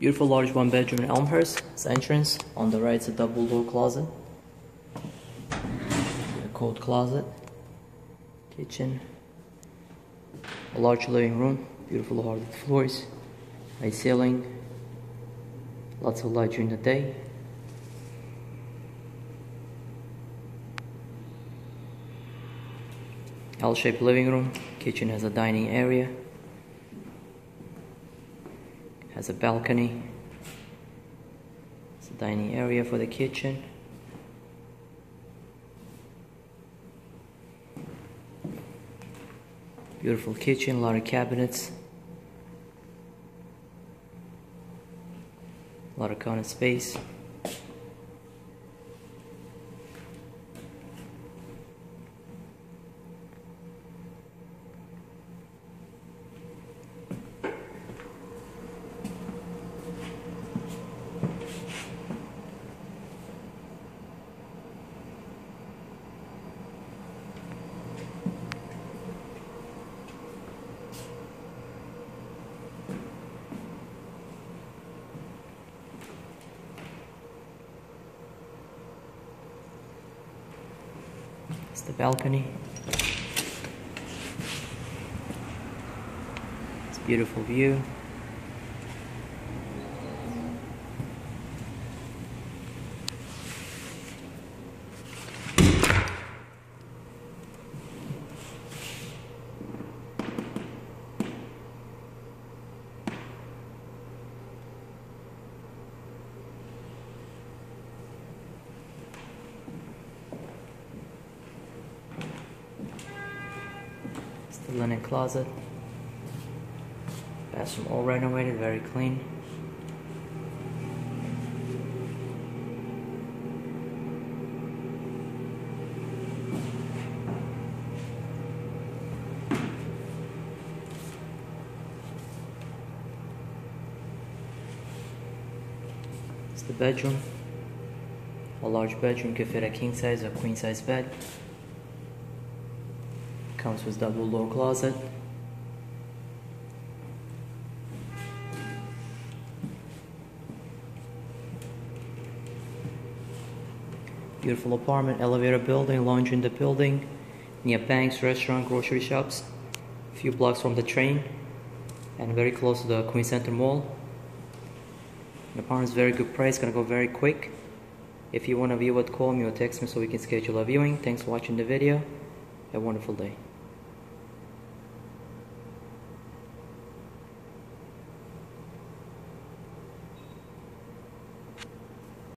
Beautiful large one bedroom in Elmhurst. It's entrance. On the right is a double door closet. A coat closet. Kitchen. A large living room. Beautiful hardwood floors. High ceiling. Lots of light during the day. L-shaped living room. Kitchen has a dining area. Has a balcony. It's a dining area for the kitchen. Beautiful kitchen, a lot of cabinets. A lot of counter space. It's the balcony. It's a beautiful view. The linen closet. Bathroom all renovated, very clean. It's the bedroom. A large bedroom can fit a king size or queen size bed. Comes with double door closet. Beautiful apartment, elevator building, laundry in the building, near banks, restaurant, grocery shops, a few blocks from the train, and very close to the Queen Center Mall. The apartment is very good price, gonna go very quick. If you want to view it, call me or text me so we can schedule a viewing. Thanks for watching the video. Have a wonderful day.